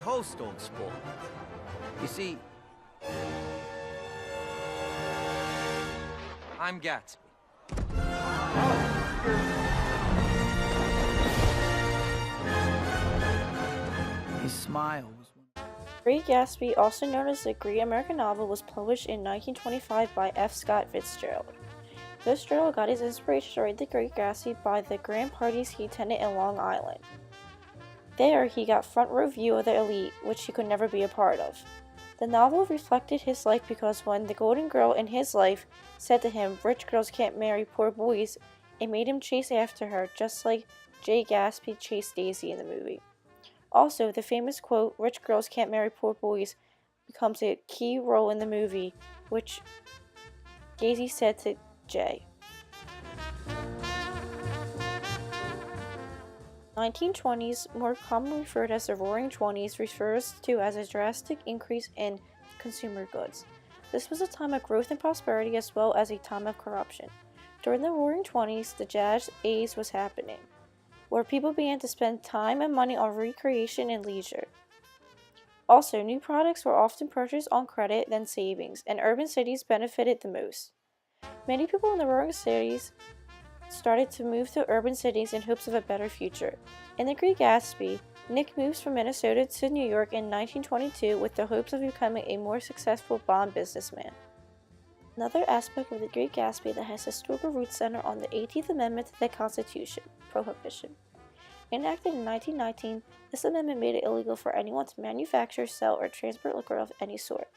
Host don't spoil. You see, I'm Gatsby. His smile was one. Great Gatsby, also known as the Great American Novel, was published in 1925 by F. Scott Fitzgerald. Fitzgerald got his inspiration to write The Great Gatsby by the grand parties he attended in Long Island. There, he got front row view of the elite, which he could never be a part of. The novel reflected his life because when the golden girl in his life said to him, "Rich girls can't marry poor boys," it made him chase after her, just like Jay Gatsby chased Daisy in the movie. Also, the famous quote, "Rich girls can't marry poor boys," becomes a key role in the movie, which Daisy said to Jay. 1920s, more commonly referred as the Roaring Twenties, refers to as a drastic increase in consumer goods. This was a time of growth and prosperity as well as a time of corruption. During the Roaring Twenties, the Jazz Age was happening, where people began to spend time and money on recreation and leisure. Also, new products were often purchased on credit than savings, and urban cities benefited the most. Many people in the roaring cities started to move to urban cities in hopes of a better future. In The Great Gatsby, Nick moves from Minnesota to New York in 1922 with the hopes of becoming a more successful bond businessman. Another aspect of The Great Gatsby that has historical roots center on the 18th Amendment to the Constitution, prohibition. Enacted in 1919, this amendment made it illegal for anyone to manufacture, sell, or transport liquor of any sort.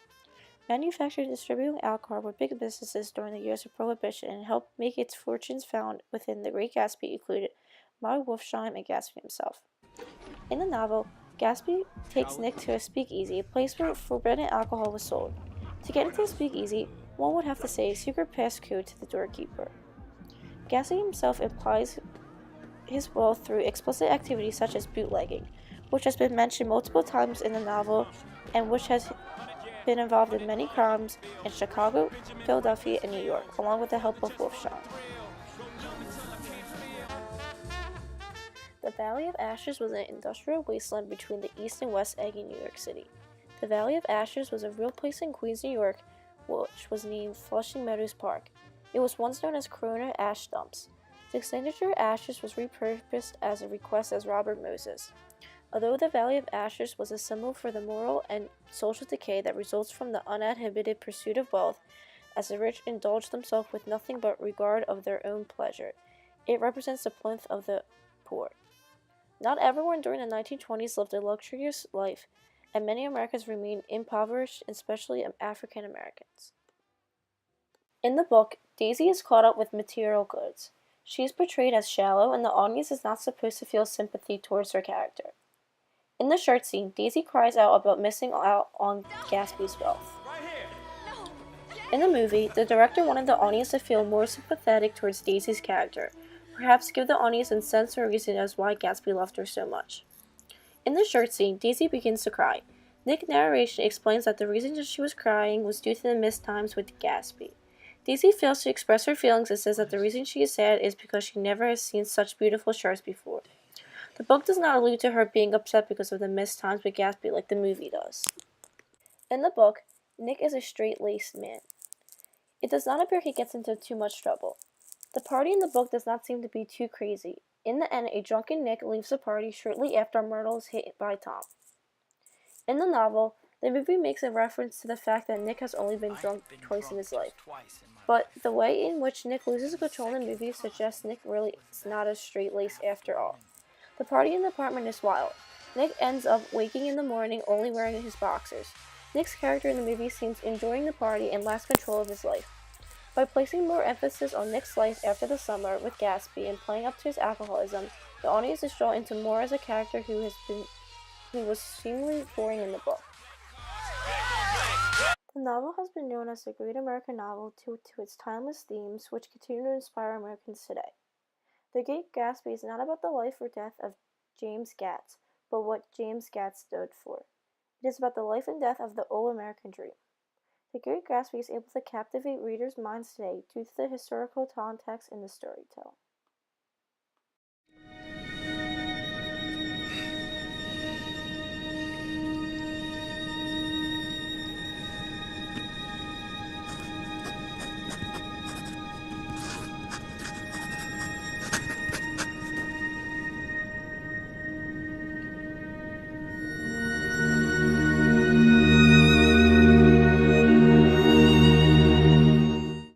Manufacturing and distributing alcohol were big businesses during the years of Prohibition and helped make its fortunes found within The Great Gatsby included Maud Wolfsheim and Gatsby himself. In the novel, Gatsby takes Nick to a speakeasy, a place where forbidden alcohol was sold. To get into the speakeasy, one would have to say a secret passcode to the doorkeeper. Gatsby himself implies his wealth through explicit activities such as bootlegging, which has been mentioned multiple times in the novel and which has been involved in many crimes in Chicago, Philadelphia, and New York, along with the help of Wolfsheim. The Valley of Ashes was an industrial wasteland between the East and West Egg in New York City. The Valley of Ashes was a real place in Queens, New York, which was named Flushing Meadows Park. It was once known as Corona Ash Dumps. The expenditure ashes was repurposed as a request as Robert Moses. Although the Valley of Ashes was a symbol for the moral and social decay that results from the uninhibited pursuit of wealth, as the rich indulge themselves with nothing but regard of their own pleasure, it represents the plinth of the poor. Not everyone during the 1920s lived a luxurious life, and many Americans remained impoverished, especially African Americans. In the book, Daisy is caught up with material goods. She is portrayed as shallow, and the audience is not supposed to feel sympathy towards her character. In the shirt scene, Daisy cries out about missing out on Gatsby's wealth. In the movie, the director wanted the audience to feel more sympathetic towards Daisy's character, perhaps give the audience a sense or reason as why Gatsby loved her so much. In the shirt scene, Daisy begins to cry. Nick's narration explains that the reason that she was crying was due to the missed times with Gatsby. Daisy fails to express her feelings and says that the reason she is sad is because she never has seen such beautiful shirts before. The book does not allude to her being upset because of the missed times with Gatsby like the movie does. In the book, Nick is a straight-laced man. It does not appear he gets into too much trouble. The party in the book does not seem to be too crazy. In the end, a drunken Nick leaves the party shortly after Myrtle is hit by Tom. In the novel, the movie makes a reference to the fact that Nick has only been drunk twice in his life. But the way in which Nick loses control in the movie suggests Nick really is not as straight-laced after all. The party in the apartment is wild. Nick ends up waking in the morning only wearing his boxers. Nick's character in the movie seems enjoying the party and lacks control of his life. By placing more emphasis on Nick's life after the summer with Gatsby and playing up to his alcoholism, the audience is drawn into more as a character who was seemingly boring in the book. The novel has been known as the Great American Novel due to its timeless themes, which continue to inspire Americans today. The Great Gatsby is not about the life or death of James Gatz, but what James Gatz stood for. It is about the life and death of the old American dream. The Great Gatsby is able to captivate readers' minds today due to the historical context in the storytelling.